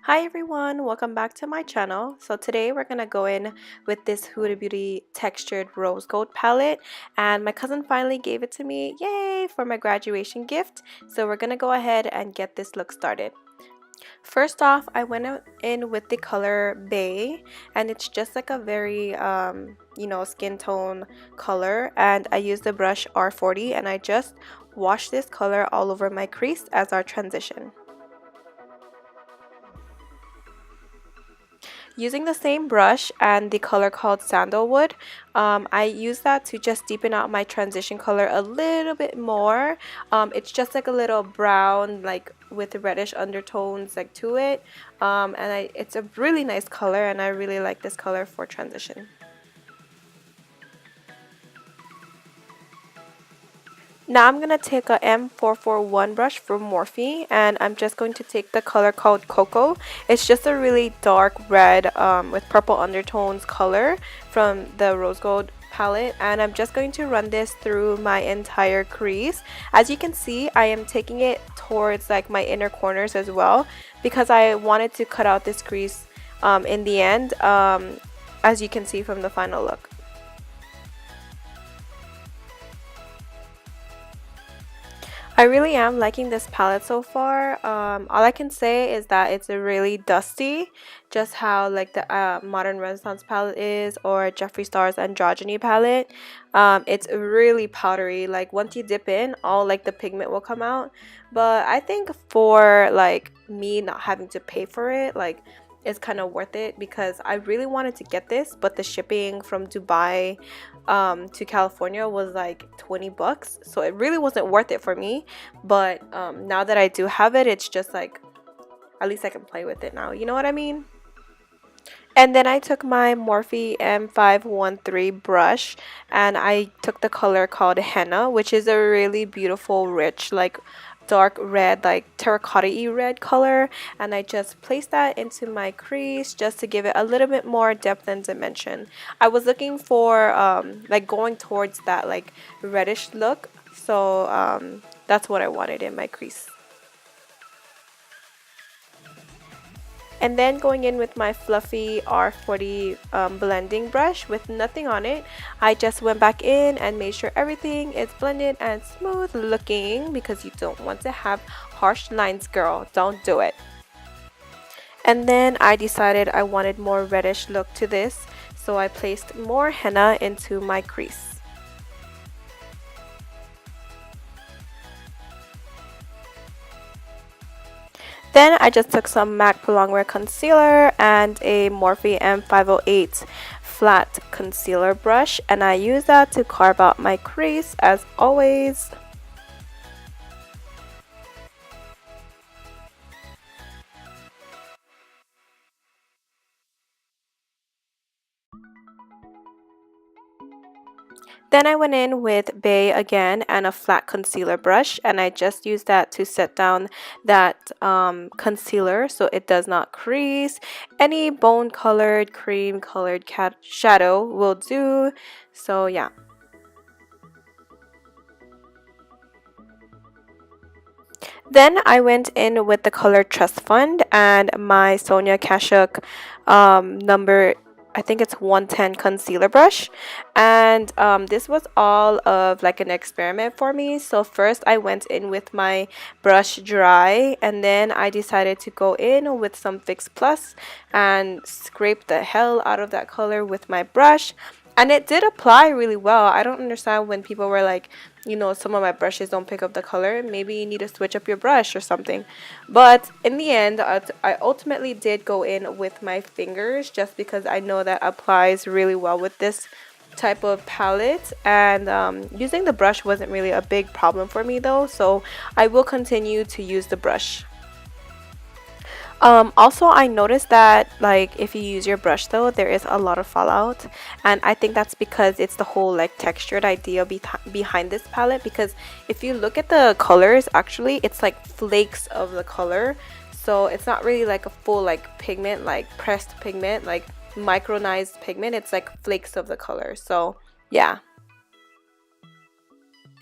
Hi everyone, welcome back to my channel. So today we're gonna go in with this Huda Beauty textured rose gold palette, and my cousin finally gave it to me, yay, for my graduation gift. So we're gonna go ahead and get this look started. First off, I went in with the color Bay, and it's just like a very skin tone color, and I used the brush R40 and I just washed this color all over my crease as our transition. Using the same brush and the color called Sandalwood, I use that to just deepen out my transition color a little bit more. It's just like a little brown, like with reddish undertones like to it. It's a really nice color, and I really like this color for transition. Now I'm going to take a M441 brush from Morphe, and I'm just going to take the color called Cocoa. It's just a really dark red with purple undertones color from the rose gold palette, and I'm just going to run this through my entire crease. As you can see, I am taking it towards like my inner corners as well, because I wanted to cut out this crease in the end, as you can see from the final look. I really am liking this palette so far. All I can say is that it's a really dusty, just how like the Modern Renaissance palette is, or Jeffree Star's Androgyny palette. It's really powdery. Like once you dip in, all like the pigment will come out. But I think for like me not having to pay for it, like it's kind of worth it, because I really wanted to get this, but the shipping from Dubai to California was like 20 bucks, so it really wasn't worth it for me. But now that I do have it, it's just like at least I can play with it now, you know what I mean? And then I took my Morphe M513 brush, and I took the color called Henna, which is a really beautiful, rich, like dark red, like terracotta-y red color, and I just placed that into my crease just to give it a little bit more depth and dimension. I was looking for like going towards that like reddish look, so that's what I wanted in my crease. And then going in with my fluffy R40 blending brush with nothing on it, I just went back in and made sure everything is blended and smooth looking, because you don't want to have harsh lines, girl. Don't do it. And then I decided I wanted more reddish look to this, so I placed more henna into my crease. Then I just took some MAC Longwear concealer and a Morphe M508 flat concealer brush, and I used that to carve out my crease as always. Then I went in with Bay again and a flat concealer brush, and I just used that to set down that concealer so it does not crease. Any bone colored, cream colored shadow will do. So yeah. Then I went in with the color Trust Fund and my Sonia Kashuk number, I think it's 110 concealer brush, and this was all of like an experiment for me. So first I went in with my brush dry, and then I decided to go in with some Fix Plus and scrape the hell out of that color with my brush. And it did apply really well. I don't understand when people were like, some of my brushes don't pick up the color. Maybe you need to switch up your brush or something. But in the end, I ultimately did go in with my fingers, just because I know that applies really well with this type of palette. And using the brush wasn't really a big problem for me though, so I will continue to use the brush. Also, I noticed that like if you use your brush though, there is a lot of fallout, and I think that's because it's the whole like textured idea behind this palette. Because if you look at the colors, actually it's like flakes of the color, so it's not really like a full like pigment, like pressed pigment, like micronized pigment. It's like flakes of the color. So yeah.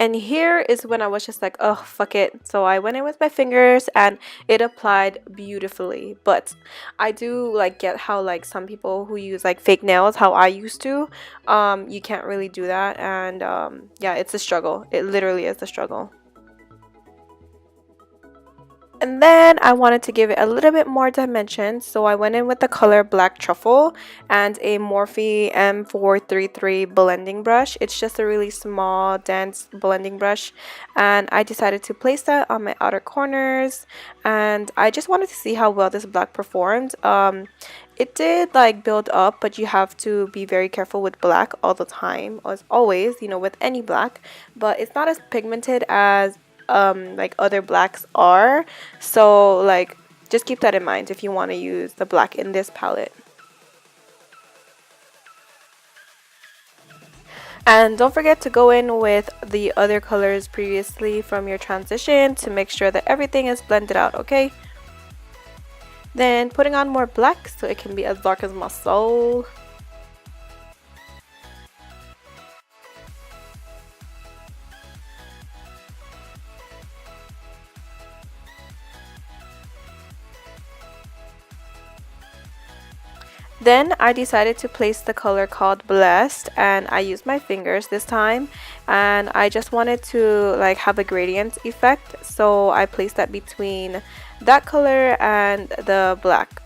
And here is when I was just like, oh, fuck it. So I went in with my fingers and it applied beautifully. But I do like get how like some people who use like fake nails, how I used to, you can't really do that. And yeah, it's a struggle. It literally is a struggle. And then I wanted to give it a little bit more dimension, so I went in with the color Black Truffle and a Morphe M433 blending brush. It's just a really small, dense blending brush, and I decided to place that on my outer corners, and I just wanted to see how well this black performed. It did like build up, but you have to be very careful with black all the time, as always, you know, with any black, but it's not as pigmented as like other blacks are, so like just keep that in mind if you want to use the black in this palette. And don't forget to go in with the other colors previously from your transition to make sure that everything is blended out, okay? Then putting on more black so it can be as dark as my soul. Then I decided to place the color called Blessed, and I used my fingers this time, and I just wanted to like have a gradient effect, so I placed that between that color and the black.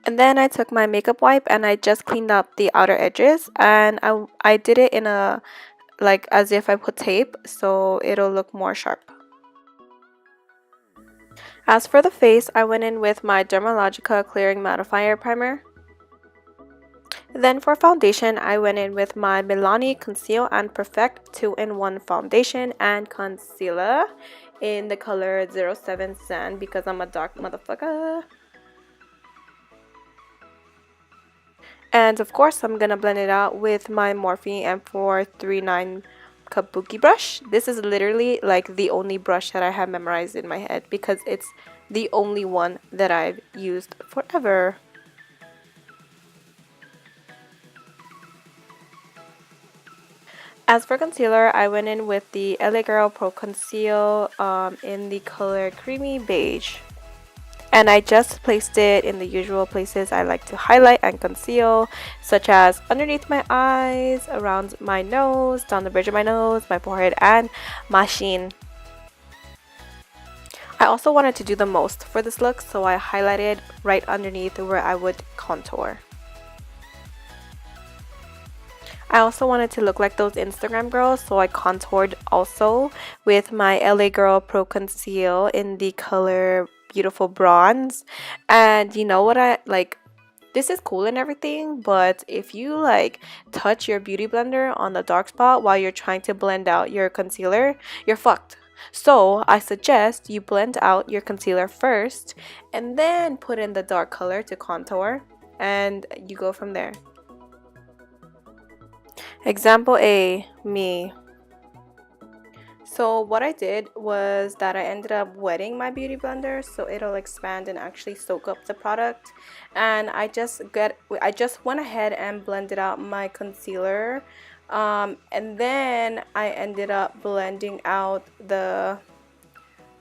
And then I took my makeup wipe and I just cleaned up the outer edges, and I did it in a like as if I put tape, so it'll look more sharp. As for the face, I went in with my Dermalogica Clearing Mattifier Primer. Then for foundation, I went in with my Milani Conceal and Perfect 2-in-1 foundation and concealer in the color 07 Sand because I'm a dark motherfucker. And of course, I'm gonna blend it out with my Morphe M439 Kabuki brush. This is literally like the only brush that I have memorized in my head because it's the only one that I've used forever. As for concealer, I went in with the LA Girl Pro Conceal in the color Creamy Beige. And I just placed it in the usual places I like to highlight and conceal, such as underneath my eyes, around my nose, down the bridge of my nose, my forehead, and my chin. I also wanted to do the most for this look, so I highlighted right underneath where I would contour. I also wanted to look like those Instagram girls, so I contoured also with my LA Girl Pro Conceal in the color Beautiful Bronze. And you know what, I like, this is cool and everything, but if you like touch your beauty blender on the dark spot while you're trying to blend out your concealer, you're fucked. So I suggest you blend out your concealer first and then put in the dark color to contour, and you go from there. Example A, me. So what I did was that I ended up wetting my beauty blender so it'll expand and actually soak up the product, and I just went ahead and blended out my concealer, and then I ended up blending out the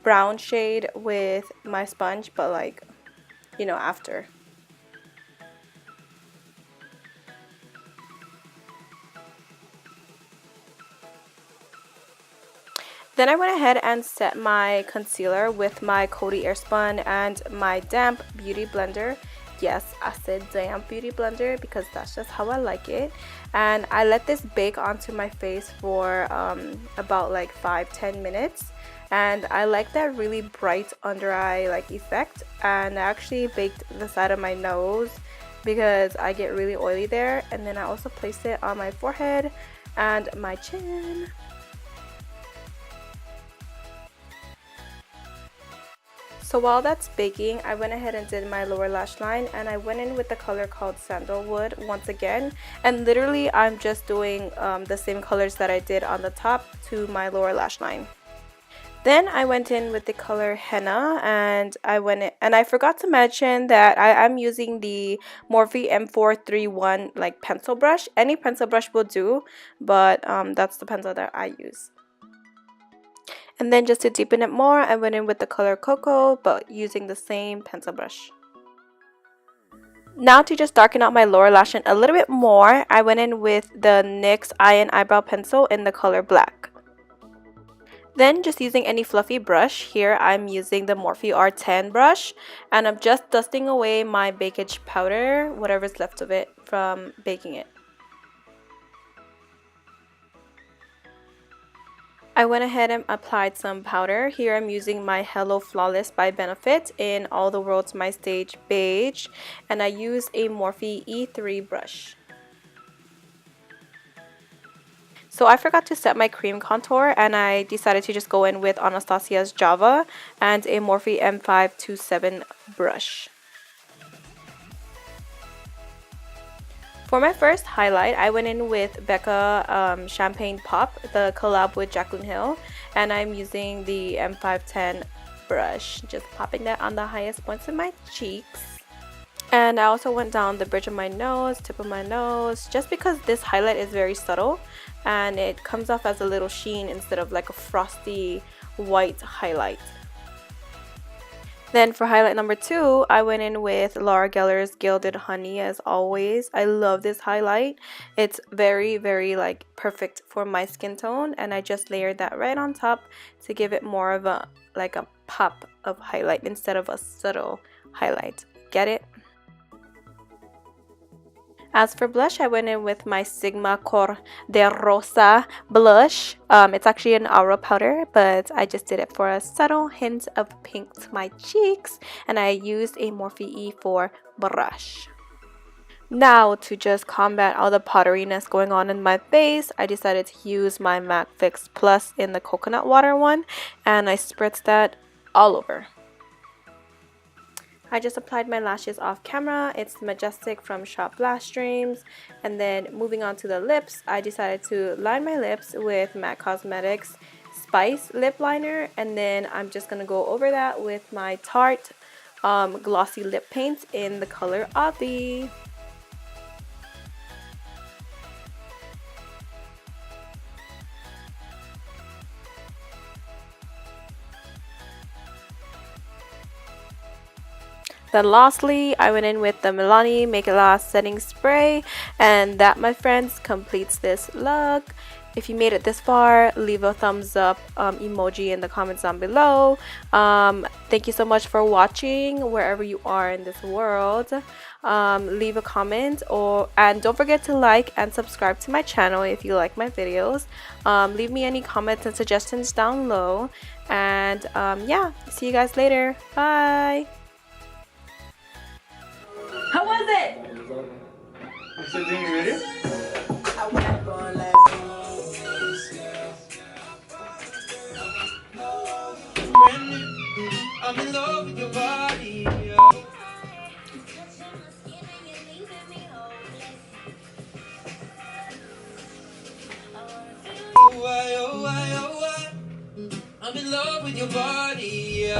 brown shade with my sponge, but like, you know, after. Then I went ahead and set my concealer with my Coty Airspun and my damp beauty blender. Yes, I said damp beauty blender because that's just how I like it. And I let this bake onto my face for about like 5-10 minutes. And I like that really bright under eye like effect. And I actually baked the side of my nose because I get really oily there. And then I also placed it on my forehead and my chin. So while that's baking, I went ahead and did my lower lash line, and I went in with the color called Sandalwood once again. And literally I'm just doing the same colors that I did on the top to my lower lash line. Then I went in with the color henna, and I forgot to mention that I'm using the Morphe M431 like pencil brush. Any pencil brush will do, but that's the pencil that I use. And then just to deepen it more, I went in with the color Cocoa, but using the same pencil brush. Now to just darken out my lower lash line a little bit more, I went in with the NYX Eye and Eyebrow Pencil in the color Black. Then just using any fluffy brush, here I'm using the Morphe R10 brush, and I'm just dusting away my bakage powder, whatever's left of it from baking it. I went ahead and applied some powder. Here I'm using my Hello Flawless by Benefit in All the World's My Stage Beige, and I use a Morphe E3 brush. So I forgot to set my cream contour, and I decided to just go in with Anastasia's Java and a Morphe M527 brush. For my first highlight, I went in with Becca Champagne Pop, the collab with Jaclyn Hill, and I'm using the M510 brush, just popping that on the highest points of my cheeks. And I also went down the bridge of my nose, tip of my nose, just because this highlight is very subtle and it comes off as a little sheen instead of like a frosty white highlight. Then for highlight number 2, I went in with Laura Geller's Gilded Honey as always. I love this highlight. It's very, very like perfect for my skin tone, and I just layered that right on top to give it more of a like a pop of highlight instead of a subtle highlight. Get it? As for blush, I went in with my Sigma Cor de Rosa blush. It's actually an aura powder, but I just did it for a subtle hint of pink to my cheeks, and I used a Morphe E4 brush. Now, to just combat all the powderiness going on in my face, I decided to use my MAC Fix Plus in the coconut water one, and I spritzed that all over. I just applied my lashes off camera. It's Majestic from Shop Lash Dreams. And then moving on to the lips, I decided to line my lips with MAC Cosmetics Spice Lip Liner. And then I'm just going to go over that with my Tarte Glossy Lip Paint in the color Avi. Then lastly, I went in with the Milani Make It Last Setting Spray, and that, my friends, completes this look. If you made it this far, leave a thumbs up emoji in the comments down below. Thank you so much for watching wherever you are in this world. Leave a comment, and don't forget to like and subscribe to my channel if you like my videos. Leave me any comments and suggestions down below, and yeah, see you guys later. Bye. How was it? You still doing your video? I'm in love with your body. Oh, why, oh, why, oh, why? I'm in love with your body.